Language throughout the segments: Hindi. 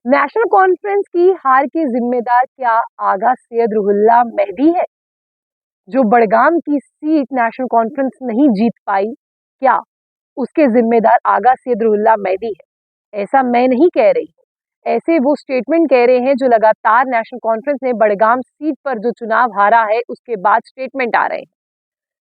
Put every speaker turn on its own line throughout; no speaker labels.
नेशनल कॉन्फ्रेंस की हार की जिम्मेदार क्या आगा सैयद रुहुल्लाह मेहदी है? जो बड़गाम की सीट नेशनल कॉन्फ्रेंस नहीं जीत पाई, क्या उसके जिम्मेदार आगा सैयद रुहुल्लाह मेहदी है? ऐसा मैं नहीं कह रही हूँ। ऐसे वो स्टेटमेंट कह रहे हैं जो लगातार नेशनल कॉन्फ्रेंस ने बड़गाम सीट पर जो चुनाव हारा है उसके बाद स्टेटमेंट आ रहे हैं।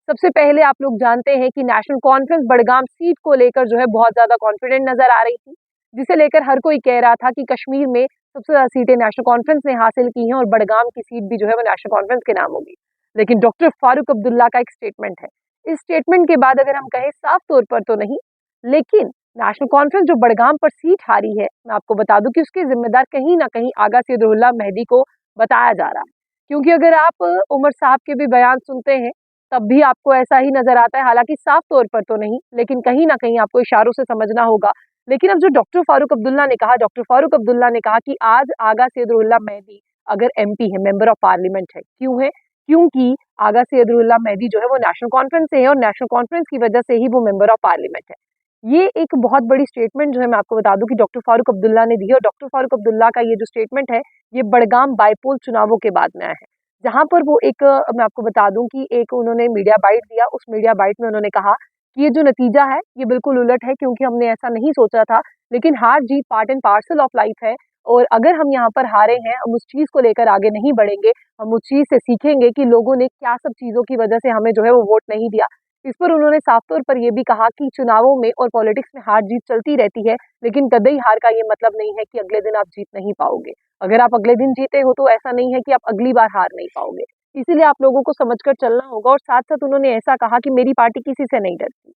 सबसे पहले आप लोग जानते हैं कि नेशनल कॉन्फ्रेंस बड़गाम सीट को लेकर जो है बहुत ज्यादा कॉन्फिडेंट नजर आ रही थी, जिसे लेकर हर कोई कह रहा था कि कश्मीर में सबसे ज्यादा सीटें नेशनल कॉन्फ्रेंस ने हासिल की हैं और बड़गाम की सीट भी जो है वो नेशनल कॉन्फ्रेंस के नाम होगी। लेकिन डॉक्टर फारूक अब्दुल्ला का एक स्टेटमेंट है। इस स्टेटमेंट के बाद अगर हम कहें साफ तौर पर तो नहीं, लेकिन नेशनल कॉन्फ्रेंस जो बड़गाम पर सीट हारी है, मैं आपको बता दूं कि उसके जिम्मेदार कहीं ना कहीं आगा सैयदुल्लाह मेहदी को बताया जा रहा है। क्योंकि अगर आप उमर साहब के भी बयान सुनते हैं तब भी आपको ऐसा ही नजर आता है, हालांकि साफ तौर पर तो नहीं, लेकिन कहीं ना कहीं आपको इशारों से समझना होगा। लेकिन अब जो डॉक्टर फारूक अब्दुल्ला ने कहा कि आज आगा सैयदुल्लाह मेहदी अगर एमपी है, मेंबर ऑफ पार्लियामेंट है, क्यों है? क्योंकि आगा सैयदुल्लाह मेहदी जो है वो नेशनल कॉन्फ्रेंस से है और नेशनल कॉन्फ्रेंस की वजह से ही वो मेंबर ऑफ पार्लियामेंट है। ये एक बहुत बड़ी स्टेटमेंट जो है मैं आपको बता दूं कि डॉक्टर फारूक अब्दुल्ला ने दी है। और डॉक्टर फारूक अब्दुल्ला का ये जो स्टेटमेंट है, ये बड़गाम बाईपोल चुनावों के बाद में आया है, जहां पर वो एक मैं आपको बता दूं कि एक उन्होंने मीडिया बाइट दिया। उस मीडिया बाइट में उन्होंने कहा कि ये जो नतीजा है ये बिल्कुल उलट है, क्योंकि हमने ऐसा नहीं सोचा था, लेकिन हार जीत part and parcel of life है। और अगर हम यहाँ पर हारे हैं, हम उस चीज को लेकर आगे नहीं बढ़ेंगे, हम उस चीज से सीखेंगे कि लोगों ने क्या सब चीजों की वजह से हमें जो है वो वोट नहीं दिया। इस पर उन्होंने साफ तौर पर यह भी कहा कि चुनावों में और पॉलिटिक्स में हार जीत चलती रहती है, लेकिन कतई हार का ये मतलब नहीं है कि अगले दिन आप जीत नहीं पाओगे। अगर आप अगले दिन जीते हो तो ऐसा नहीं है कि आप अगली बार हार नहीं पाओगे। इसीलिए आप लोगों को समझकर चलना होगा। और साथ साथ उन्होंने ऐसा कहा कि मेरी पार्टी किसी से नहीं डरती,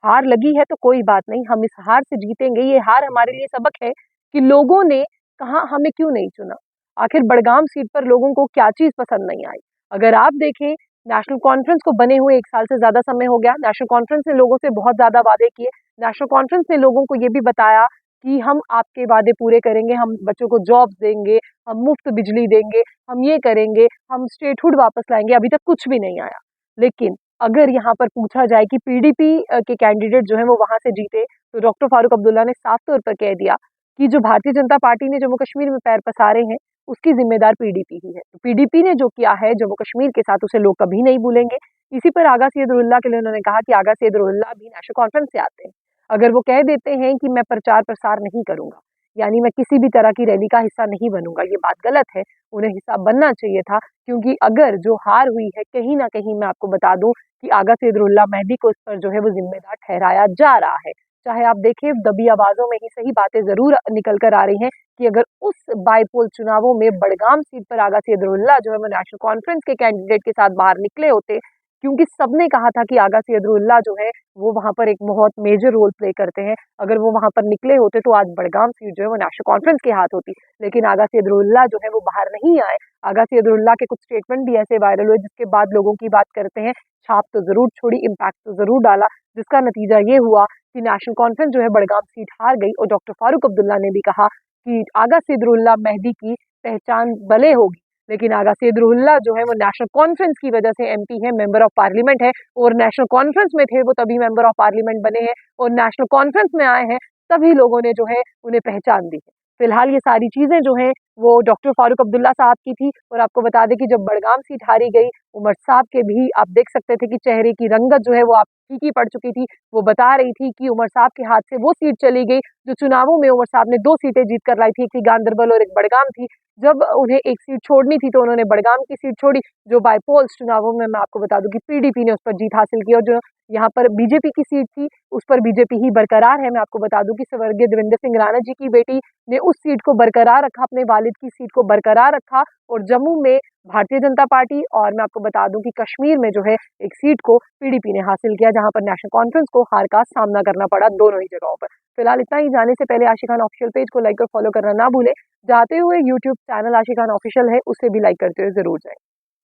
हार लगी है तो कोई बात नहीं, हम इस हार से जीतेंगे। ये हार हमारे लिए सबक है कि लोगों ने कहा हमें क्यों नहीं चुना, आखिर बड़गाम सीट पर लोगों को क्या चीज पसंद नहीं आई। अगर आप देखें, नेशनल कॉन्फ्रेंस को बने हुए 1 साल से ज्यादा समय हो गया। नेशनल कॉन्फ्रेंस ने लोगों से बहुत ज्यादा वादे किए। नेशनल कॉन्फ्रेंस ने लोगों को ये भी बताया कि हम आपके वादे पूरे करेंगे, हम बच्चों को जॉब्स देंगे, हम मुफ्त बिजली देंगे, हम ये करेंगे, हम स्टेटहुड वापस लाएंगे। अभी तक कुछ भी नहीं आया। लेकिन अगर यहाँ पर पूछा जाए कि पीडीपी के कैंडिडेट जो है वो वहां से जीते, तो डॉक्टर फारूक अब्दुल्ला ने साफ तौर पर कह दिया कि जो भारतीय जनता पार्टी ने जम्मू कश्मीर में पैर पसारे हैं उसकी जिम्मेदार पीडीपी ही है। तो पीडीपी ने जो किया है जम्मू कश्मीर के साथ, उसे लोग कभी नहीं भूलेंगे। इसी पर आगा सैयदुल्लाह के लिए उन्होंने कहा कि आगा सैयदुल्लाह भी नेशनल कॉन्फ्रेंस से आते हैं। अगर वो कह देते हैं कि मैं प्रचार प्रसार नहीं करूंगा, यानी मैं किसी भी तरह की रैली का हिस्सा नहीं बनूंगा, ये बात गलत है। उन्हें हिस्सा बनना चाहिए था, क्योंकि अगर जो हार हुई है कहीं ना कहीं मैं आपको बता दूं कि आगा सैयदुल्लाह मेहदी को इस पर जो है वो जिम्मेदार ठहराया जा रहा है। चाहे आप देखें दबी आवाजों में ही सही बातें जरूर निकल कर आ रही हैं कि अगर उस बाईपोल चुनावों में बड़गाम सीट पर आगा सैयदुल्लाह जो है वो नेशनल कॉन्फ्रेंस के कैंडिडेट के साथ बाहर निकले होते, क्योंकि सबने कहा था कि आगा सैयदुल्लाह जो है वो वहां पर एक बहुत मेजर रोल प्ले करते हैं, अगर वो वहां पर निकले होते तो आज बड़गाम सीट जो है वो नेशनल कॉन्फ्रेंस के हाथ होती। लेकिन आगा सैयदुल्लाह जो है वो बाहर नहीं आए। आगा सैयदुल्लाह के कुछ स्टेटमेंट भी ऐसे वायरल हुए जिसके बाद लोगों की बात करते हैं, छाप तो जरूर छोड़ी, इम्पैक्ट तो जरूर डाला, जिसका नतीजा ये हुआ कि नेशनल कॉन्फ्रेंस जो है बड़गाम सीट हार गई। और डॉक्टर फारूक अब्दुल्ला ने भी कहा कि आगा सैयदुल्लाह मेहदी की पहचान भले होगी, लेकिन आगा सैयदुल्लाह जो है वो नेशनल कॉन्फ्रेंस की वजह से एमपी है, मेंबर ऑफ पार्लियामेंट है। और नेशनल कॉन्फ्रेंस में थे वो तभी मेंबर ऑफ पार्लियामेंट बने हैं, और नेशनल कॉन्फ्रेंस में आए हैं तभी लोगों ने जो है उन्हें पहचान दी है। फिलहाल ये सारी चीजें जो हैं वो डॉक्टर फारूक अब्दुल्ला साहब की थी। और आपको बता दें कि जब बड़गाम सीट हारी गई, उमर साहब के भी आप देख सकते थे कि चेहरे की रंगत जो है वो आप फीकी पड़ चुकी थी। वो बता रही थी कि उमर साहब के हाथ से वो सीट चली गई जो चुनावों में उमर साहब ने 2 सीटें जीत कर लाई थी, एक थी गांधरबल और एक बड़गाम थी। जब उन्हें एक सीट छोड़नी थी तो उन्होंने बड़गाम की सीट छोड़ी, जो बाईपोल्स चुनावों में मैं आपको बता दूं कि पीडीपी ने उस पर जीत हासिल की। और जो यहाँ पर बीजेपी की सीट थी उस पर बीजेपी ही बरकरार है। मैं आपको बता दूं कि स्वर्गीय देवेंद्र सिंह राणा जी की बेटी ने उस सीट को बरकरार रखा, अपने वालिद की सीट को बरकरार रखा। और जम्मू में भारतीय जनता पार्टी, और मैं आपको बता दूं कि कश्मीर में जो है एक सीट को पीडीपी ने हासिल किया, जहां पर नेशनल कॉन्फ्रेंस को हार का सामना करना पड़ा दोनों ही जगहों पर। फिलहाल इतना ही। जाने से पहले आशिक खान ऑफिशियल पेज को लाइक और फॉलो करना ना भूले। जाते हुए यूट्यूब चैनल आशिक खान ऑफिशियल है, उसे भी लाइक करते हुए जरूर जाए।